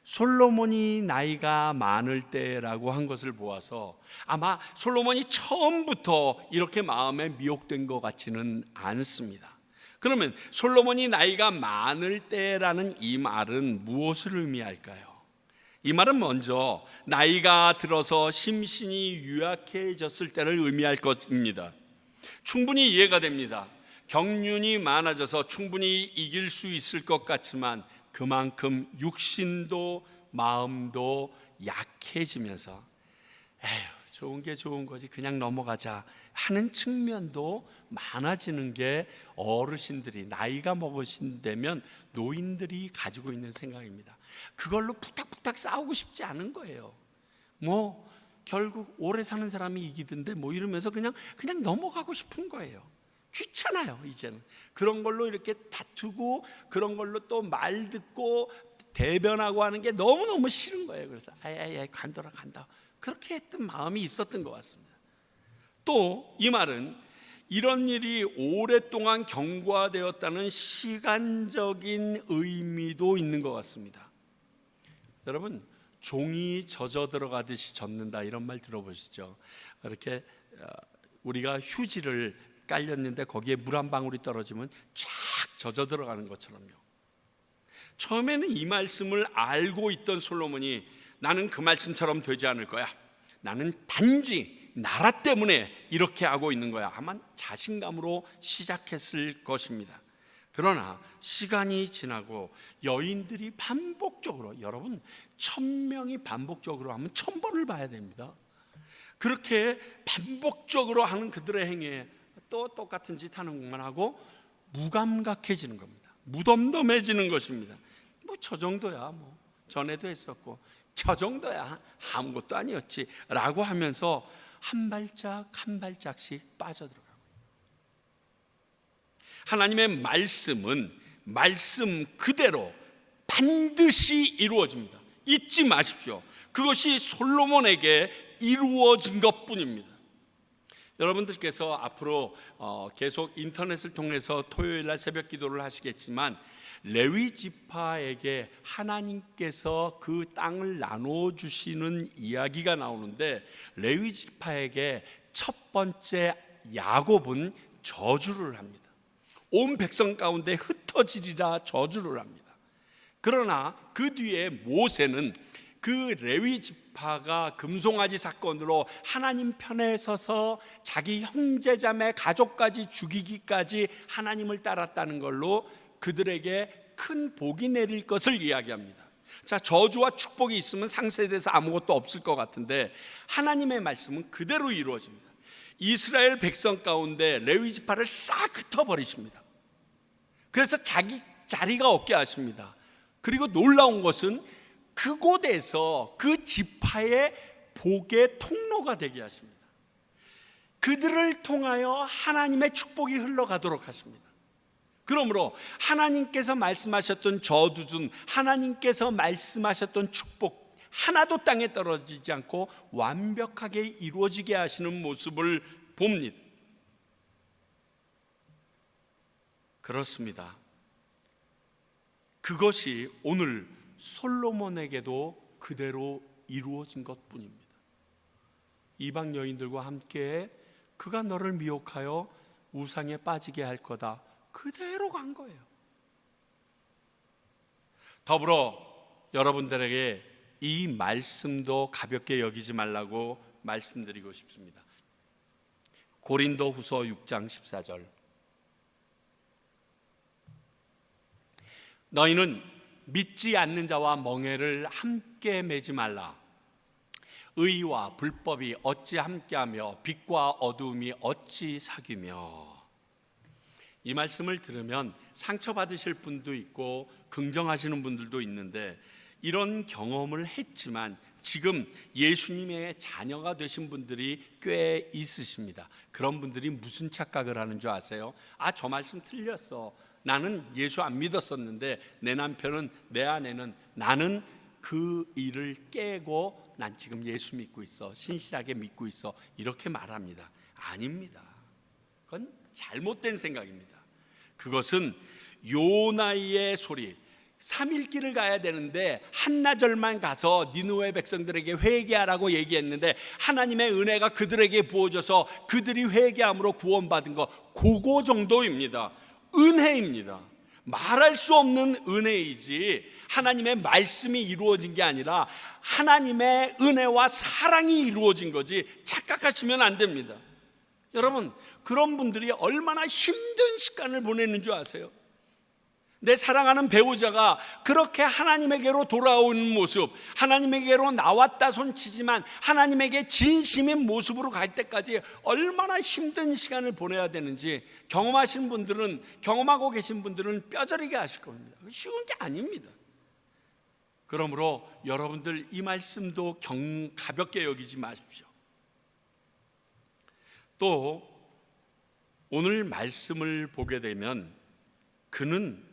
솔로몬이 나이가 많을 때라고 한 것을 보아서 아마 솔로몬이 처음부터 이렇게 마음에 미혹된 것 같지는 않습니다. 그러면 솔로몬이 나이가 많을 때라는 이 말은 무엇을 의미할까요? 이 말은 먼저 나이가 들어서 심신이 유약해졌을 때를 의미할 것입니다. 충분히 이해가 됩니다. 경륜이 많아져서 충분히 이길 수 있을 것 같지만 그만큼 육신도 마음도 약해지면서 좋은 게 좋은 거지 그냥 넘어가자 하는 측면도 많아지는 게 어르신들이 나이가 먹으신다면 노인들이 가지고 있는 생각입니다. 그걸로 푹탁푹탁 싸우고 싶지 않은 거예요. 뭐 결국 오래 사는 사람이 이기던데 뭐 이러면서 그냥 넘어가고 싶은 거예요. 귀찮아요. 이제는 그런 걸로 이렇게 다투고 그런 걸로 또 말 듣고 대변하고 하는 게 너무너무 싫은 거예요. 그래서 간다 그렇게 했던 마음이 있었던 것 같습니다. 또 이 말은 이런 일이 오랫동안 경과되었다는 시간적인 의미도 있는 것 같습니다. 여러분, 종이 젖어 들어가듯이 젖는다 이런 말 들어보시죠? 이렇게 우리가 휴지를 깔렸는데 거기에 물 한 방울이 떨어지면 쫙 젖어 들어가는 것처럼요. 처음에는 이 말씀을 알고 있던 솔로몬이 나는 그 말씀처럼 되지 않을 거야, 나는 단지 나라 때문에 이렇게 하고 있는 거야, 아마 자신감으로 시작했을 것입니다. 그러나 시간이 지나고 여인들이 반복적으로, 여러분 1000명이 반복적으로 하면 1000번을 봐야 됩니다. 그렇게 반복적으로 하는 그들의 행위에 또 똑같은 짓 하는 것만 하고 무감각해지는 겁니다. 무덤덤해지는 것입니다. 뭐 저 정도야, 뭐 전에도 했었고 저 정도야 아무것도 아니었지 라고 하면서 한 발짝 한 발짝씩 빠져들어가고, 하나님의 말씀은 말씀 그대로 반드시 이루어집니다. 잊지 마십시오. 그것이 솔로몬에게 이루어진 것뿐입니다. 여러분들께서 앞으로 계속 인터넷을 통해서 토요일날 새벽 기도를 하시겠지만 레위 지파에게 하나님께서 그 땅을 나눠주시는 이야기가 나오는데, 레위 지파에게 첫 번째 야곱은 저주를 합니다. 온 백성 가운데 흩어지리라 저주를 합니다. 그러나 그 뒤에 모세는 그 레위 지파가 금송아지 사건으로 하나님 편에 서서 자기 형제자매 가족까지 죽이기까지 하나님을 따랐다는 걸로 그들에게 큰 복이 내릴 것을 이야기합니다. 자, 저주와 축복이 있으면 상세돼서 아무것도 없을 것 같은데 하나님의 말씀은 그대로 이루어집니다. 이스라엘 백성 가운데 레위 지파를 싹 흩어버리십니다. 그래서 자기 자리가 없게 하십니다. 그리고 놀라운 것은 그곳에서 그 지파의 복의 통로가 되게 하십니다. 그들을 통하여 하나님의 축복이 흘러가도록 하십니다. 그러므로 하나님께서 말씀하셨던 저주준, 하나님께서 말씀하셨던 축복 하나도 땅에 떨어지지 않고 완벽하게 이루어지게 하시는 모습을 봅니다. 그렇습니다. 그것이 오늘 솔로몬에게도 그대로 이루어진 것뿐입니다. 이방 여인들과 함께 그가 너를 미혹하여 우상에 빠지게 할 거다, 그대로 간 거예요. 더불어 여러분들에게 이 말씀도 가볍게 여기지 말라고 말씀드리고 싶습니다. 고린도후서 6장 14절, 너희는 믿지 않는 자와 멍에를 함께 매지 말라. 의와 불법이 어찌 함께하며 빛과 어두움이 어찌 사귀며. 이 말씀을 들으면 상처받으실 분도 있고 긍정하시는 분들도 있는데, 이런 경험을 했지만 지금 예수님의 자녀가 되신 분들이 꽤 있으십니다. 그런 분들이 무슨 착각을 하는 줄 아세요? 저 말씀 틀렸어. 나는 예수 안 믿었었는데 내 남편은, 내 아내는, 나는 그 일을 깨고 난 지금 예수 믿고 있어, 신실하게 믿고 있어, 이렇게 말합니다. 아닙니다. 그건 잘못된 생각입니다. 그것은 요나의 소리, 3일 길을 가야 되는데 한나절만 가서 니느웨 백성들에게 회개하라고 얘기했는데 하나님의 은혜가 그들에게 부어져서 그들이 회개함으로 구원받은 거, 그거 정도입니다. 은혜입니다. 말할 수 없는 은혜이지 하나님의 말씀이 이루어진 게 아니라 하나님의 은혜와 사랑이 이루어진 거지, 착각하시면 안 됩니다. 여러분, 그런 분들이 얼마나 힘든 시간을 보내는 줄 아세요? 내 사랑하는 배우자가 그렇게 하나님에게로 돌아오는 모습, 하나님에게로 나왔다 손치지만 하나님에게 진심인 모습으로 갈 때까지 얼마나 힘든 시간을 보내야 되는지 경험하신 분들은, 경험하고 계신 분들은 뼈저리게 아실 겁니다. 쉬운 게 아닙니다. 그러므로 여러분들 이 말씀도 가볍게 여기지 마십시오. 또 오늘 말씀을 보게 되면 그는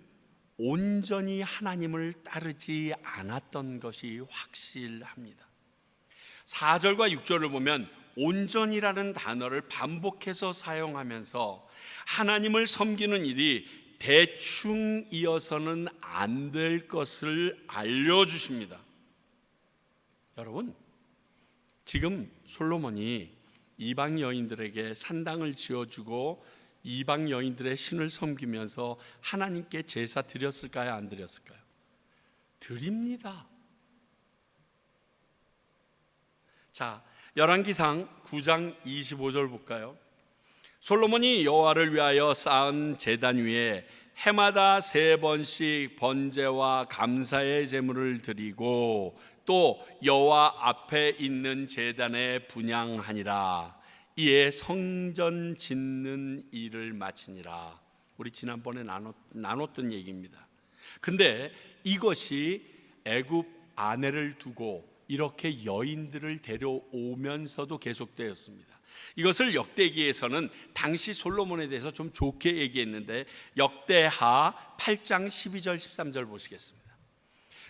온전히 하나님을 따르지 않았던 것이 확실합니다. 4절과 6절을 보면 온전이라는 단어를 반복해서 사용하면서 하나님을 섬기는 일이 대충 이어서는 안 될 것을 알려주십니다. 여러분, 지금 솔로몬이 이방 여인들에게 산당을 지어주고 이방 여인들의 신을 섬기면서 하나님께 제사 드렸을까요? 안 드렸을까요? 드립니다. 자, 열왕기상 9장 25절 볼까요? 솔로몬이 여호와를 위하여 쌓은 제단 위에 해마다 3번씩 번제와 감사의 제물을 드리고 또 여호와 앞에 있는 제단에 분향하니라. 이에 성전 짓는 일을 마치니라. 우리 지난번에 나눴던 얘기입니다. 근데 이것이 애굽 아내를 두고 이렇게 여인들을 데려오면서도 계속되었습니다. 이것을 역대기에서는 당시 솔로몬에 대해서 좀 좋게 얘기했는데, 역대하 8장 12절 13절 보시겠습니다.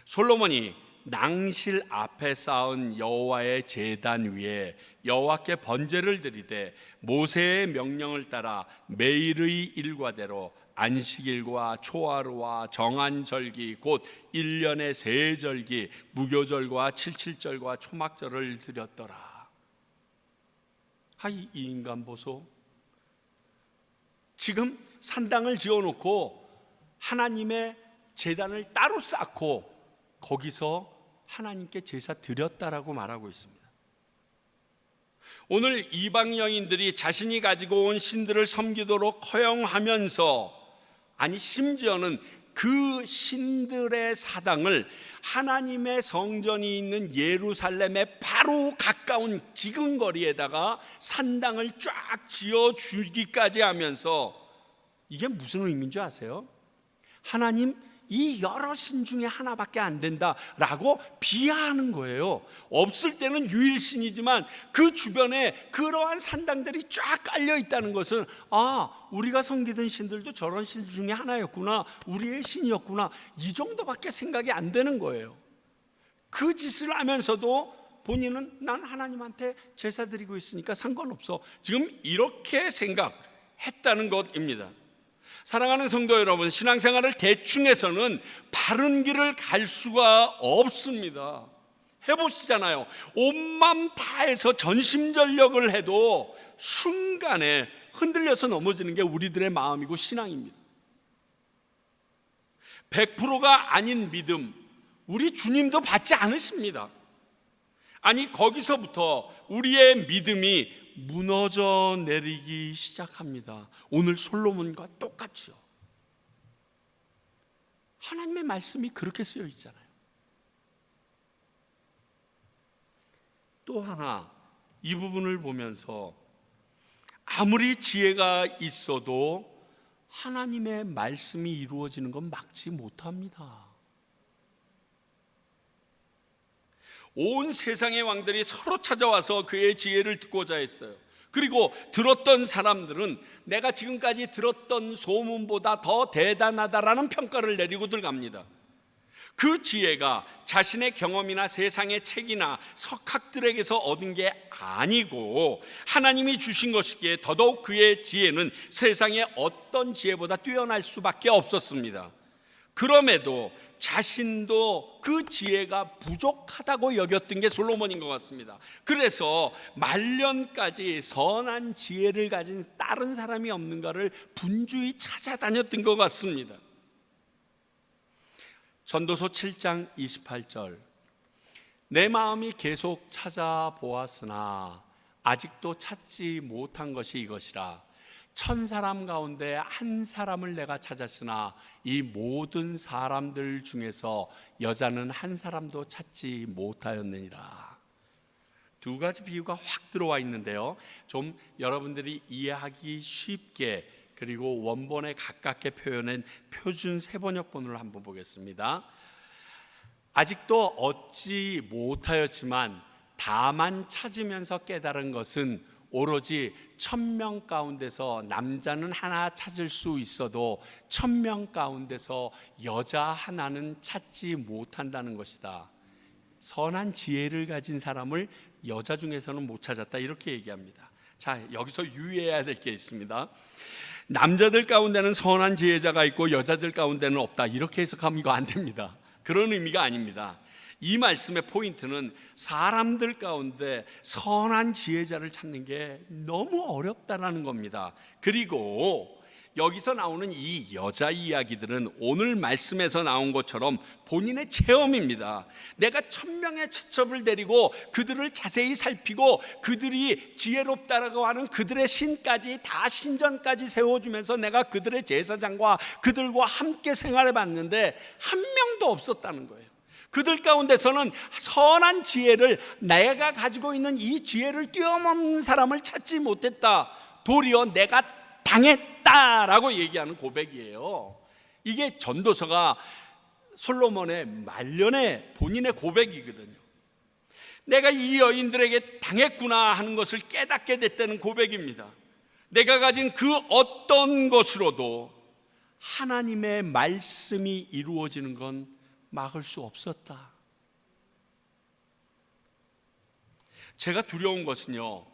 솔로몬이 낭실 앞에 쌓은 여호와의 제단 위에 여호와께 번제를 드리되 모세의 명령을 따라 매일의 일과대로 안식일과 초하루와 정한절기 곧 1년의 세 절기 무교절과 칠칠절과 초막절을 드렸더라. 이 인간 보소. 지금 산당을 지어놓고 하나님의 제단을 따로 쌓고 거기서 하나님께 제사 드렸다라고 말하고 있습니다. 오늘 이방 여인들이 자신이 가지고 온 신들을 섬기도록 허용하면서, 아니 심지어는 그 신들의 사당을 하나님의 성전이 있는 예루살렘에 바로 가까운 지근거리에다가 산당을 쫙 지어주기까지 하면서, 이게 무슨 의미인 줄 아세요? 하나님, 이 여러 신 중에 하나밖에 안 된다라고 비하하는 거예요. 없을 때는 유일신이지만 그 주변에 그러한 산당들이 쫙 깔려 있다는 것은, 우리가 섬기던 신들도 저런 신 중에 하나였구나, 우리의 신이었구나, 이 정도밖에 생각이 안 되는 거예요. 그 짓을 하면서도 본인은 난 하나님한테 제사 드리고 있으니까 상관없어, 지금 이렇게 생각했다는 것입니다. 사랑하는 성도 여러분, 신앙생활을 대충 해서는 바른 길을 갈 수가 없습니다. 해보시잖아요. 온 맘 다해서 전심전력을 해도 순간에 흔들려서 넘어지는 게 우리들의 마음이고 신앙입니다. 100%가 아닌 믿음, 우리 주님도 받지 않으십니다. 아니, 거기서부터 우리의 믿음이 무너져 내리기 시작합니다. 오늘 솔로몬과 똑같죠. 하나님의 말씀이 그렇게 쓰여 있잖아요. 또 하나, 이 부분을 보면서 아무리 지혜가 있어도 하나님의 말씀이 이루어지는 건 막지 못합니다. 온 세상의 왕들이 서로 찾아와서 그의 지혜를 듣고자 했어요. 그리고 들었던 사람들은 내가 지금까지 들었던 소문보다 더 대단하다라는 평가를 내리고들 갑니다. 그 지혜가 자신의 경험이나 세상의 책이나 석학들에게서 얻은 게 아니고 하나님이 주신 것이기에 더더욱 그의 지혜는 세상의 어떤 지혜보다 뛰어날 수밖에 없었습니다. 그럼에도 자신도 그 지혜가 부족하다고 여겼던 게 솔로몬인 것 같습니다. 그래서 말년까지 선한 지혜를 가진 다른 사람이 없는가를 분주히 찾아다녔던 것 같습니다. 전도서 7장 28절, 내 마음이 계속 찾아보았으나 아직도 찾지 못한 것이 이것이라. 1000사람 가운데 한 사람을 내가 찾았으나 이 모든 사람들 중에서 여자는 한 사람도 찾지 못하였느니라. 두 가지 비유가 확 들어와 있는데요, 좀 여러분들이 이해하기 쉽게 그리고 원본에 가깝게 표현한 표준 세번역본을 한번 보겠습니다. 아직도 얻지 못하였지만 다만 찾으면서 깨달은 것은 오로지 1000명 가운데서 남자는 하나 찾을 수 있어도 1000명 가운데서 여자 하나는 찾지 못한다는 것이다. 선한 지혜를 가진 사람을 여자 중에서는 못 찾았다, 이렇게 얘기합니다. 자, 여기서 유의해야 될 게 있습니다. 남자들 가운데는 선한 지혜자가 있고 여자들 가운데는 없다, 이렇게 해석하면 이거 안 됩니다. 그런 의미가 아닙니다. 이 말씀의 포인트는 사람들 가운데 선한 지혜자를 찾는 게 너무 어렵다라는 겁니다. 그리고 여기서 나오는 이 여자 이야기들은 오늘 말씀에서 나온 것처럼 본인의 체험입니다. 내가 1000명의 처첩을 데리고 그들을 자세히 살피고 그들이 지혜롭다라고 하는 그들의 신까지 다 신전까지 세워주면서 내가 그들의 제사장과 그들과 함께 생활해 봤는데 한 명도 없었다는 거예요. 그들 가운데서는 선한 지혜를, 내가 가지고 있는 이 지혜를 뛰어넘는 사람을 찾지 못했다. 도리어 내가 당했다라고 얘기하는 고백이에요. 이게 전도서가 솔로몬의 말년의 본인의 고백이거든요. 내가 이 여인들에게 당했구나 하는 것을 깨닫게 됐다는 고백입니다. 내가 가진 그 어떤 것으로도 하나님의 말씀이 이루어지는 건 막을 수 없었다. 제가 두려운 것은요,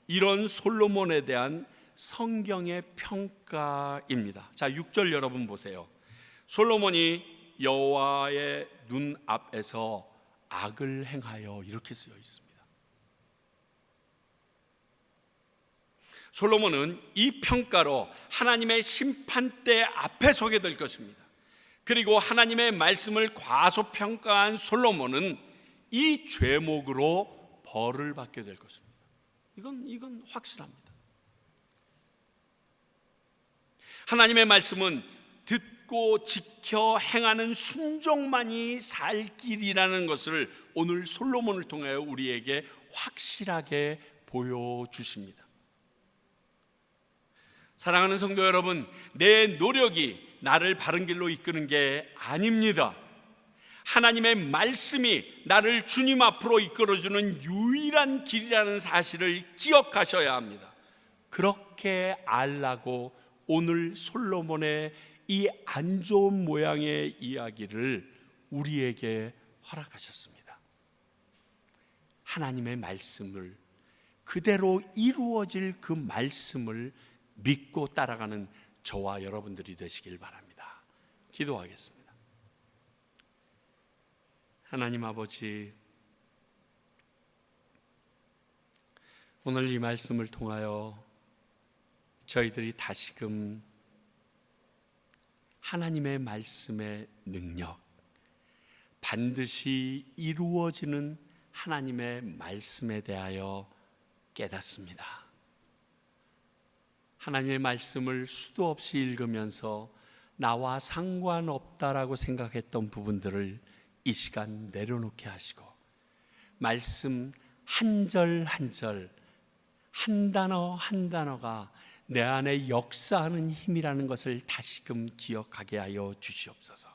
이런 솔로몬에 대한 성경의 평가입니다. 자, 6절 여러분 보세요. 솔로몬이 여호와의 눈 앞에서 악을 행하여, 이렇게 쓰여 있습니다. 솔로몬은 이 평가로 하나님의 심판대 앞에 서게 될 것입니다. 그리고 하나님의 말씀을 과소평가한 솔로몬은 이 죄목으로 벌을 받게 될 것입니다. 이건 확실합니다. 하나님의 말씀은 듣고 지켜 행하는 순종만이 살 길이라는 것을 오늘 솔로몬을 통하여 우리에게 확실하게 보여주십니다. 사랑하는 성도 여러분, 내 노력이 나를 바른 길로 이끄는 게 아닙니다. 하나님의 말씀이 나를 주님 앞으로 이끌어주는 유일한 길이라는 사실을 기억하셔야 합니다. 그렇게 알라고 오늘 솔로몬의 이 안 좋은 모양의 이야기를 우리에게 허락하셨습니다. 하나님의 말씀을 그대로 이루어질 그 말씀을 믿고 따라가는 저와 여러분들이 되시길 바랍니다. 기도하겠습니다. 하나님 아버지, 오늘 이 말씀을 통하여 저희들이 다시금 하나님의 말씀의 능력, 반드시 이루어지는 하나님의 말씀에 대하여 깨닫습니다. 하나님의 말씀을 수도 없이 읽으면서 나와 상관없다라고 생각했던 부분들을 이 시간 내려놓게 하시고 말씀 한 절 한 절, 한 단어 한 단어가 내 안에 역사하는 힘이라는 것을 다시금 기억하게 하여 주시옵소서.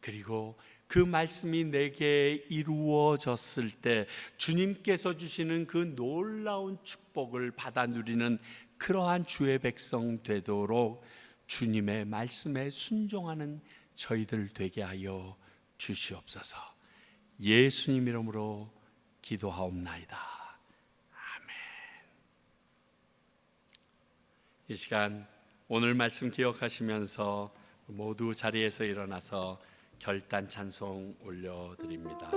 그리고 그 말씀이 내게 이루어졌을 때 주님께서 주시는 그 놀라운 축복을 받아 누리는 그러한 주의 백성 되도록 주님의 말씀에 순종하는 저희들 되게 하여 주시옵소서. 예수님 이름으로 기도하옵나이다. 아멘. 이 시간 오늘 말씀 기억하시면서 모두 자리에서 일어나서 결단 찬송 올려드립니다.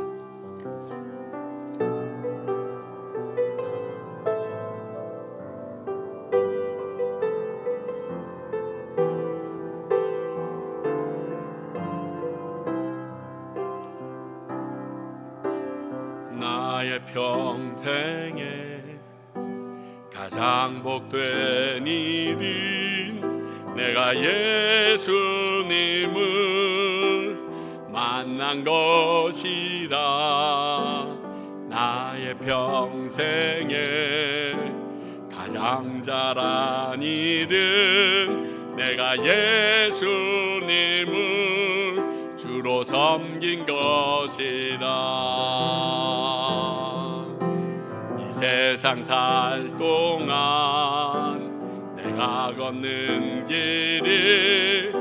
나의 평생에 가장 복된 일은 내가 예수님을 만난 것이라. 나의 평생에 가장 잘한 일은 내가 예수님을 주로 섬긴 것이라. 이 세상 살 동안 내가 걷는 길이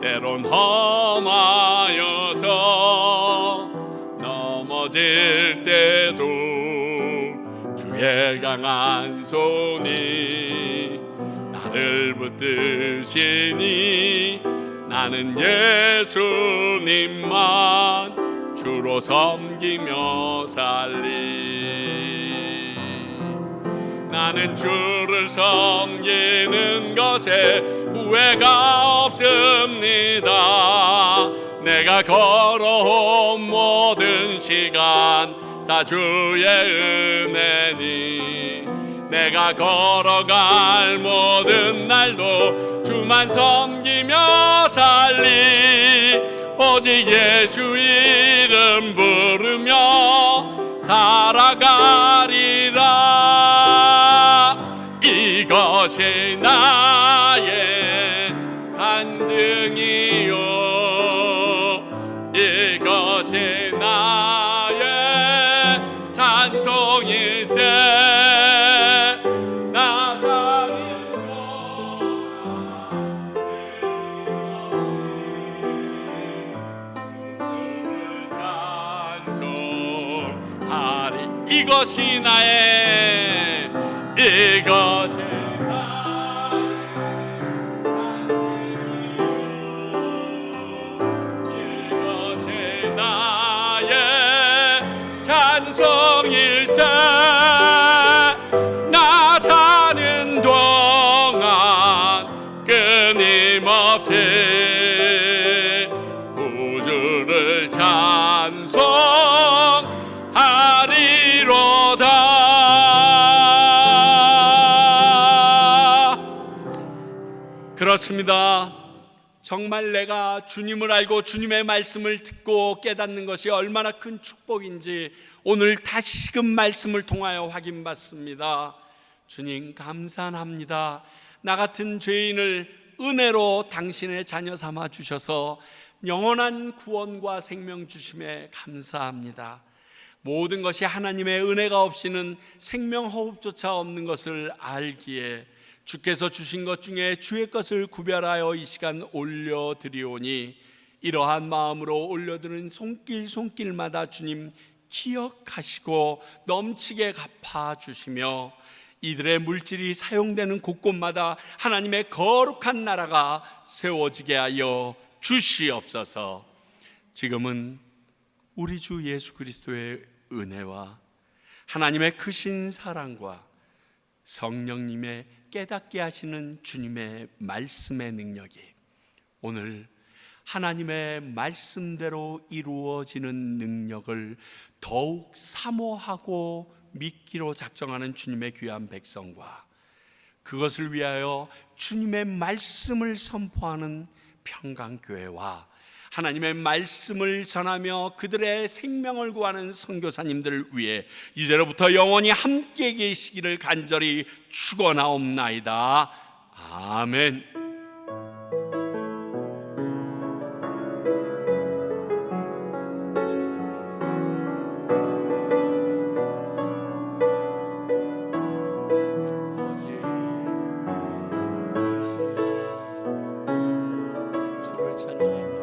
때론 험하여서 넘어질 때도 주의 강한 손이 나를 붙드시니 나는 예수님만 주로 섬기며 살리. 나는 주를 섬기는 것에 후회가 없습니다. 내가 걸어온 모든 시간 다 주의 은혜니 내가 걸어갈 모든 날도 주만 섬기며 살리. 오직 예수 이름 부르며 살아가리라. 이것이 나의 간증이요, 이것이 나의 찬송일세. 나 살리고 찬송하리. 이것이 나의, 이것이 찬송일세. 나 사는 동안 끊임없이 구주를 찬송하리로다. 그렇습니다. 정말 내가 주님을 알고 주님의 말씀을 듣고 깨닫는 것이 얼마나 큰 축복인지 오늘 다시금 말씀을 통하여 확인받습니다. 주님 감사합니다. 나 같은 죄인을 은혜로 당신의 자녀 삼아 주셔서 영원한 구원과 생명 주심에 감사합니다. 모든 것이 하나님의 은혜가 없이는 생명 호흡조차 없는 것을 알기에 주께서 주신 것 중에 주의 것을 구별하여 이 시간 올려드리오니 이러한 마음으로 올려드린 손길마다 주님 기억하시고 넘치게 갚아주시며 이들의 물질이 사용되는 곳곳마다 하나님의 거룩한 나라가 세워지게 하여 주시옵소서. 지금은 우리 주 예수 그리스도의 은혜와 하나님의 크신 사랑과 성령님의 깨닫게 하시는 주님의 말씀의 능력이 오늘 하나님의 말씀대로 이루어지는 능력을 더욱 사모하고 믿기로 작정하는 주님의 귀한 백성과 그것을 위하여 주님의 말씀을 선포하는 평강교회와 하나님의 말씀을 전하며 그들의 생명을 구하는 선교사님들을 위해 이제로부터 영원히 함께 계시기를 간절히 축원하옵나이다. 아멘. 주를 찬양합니다.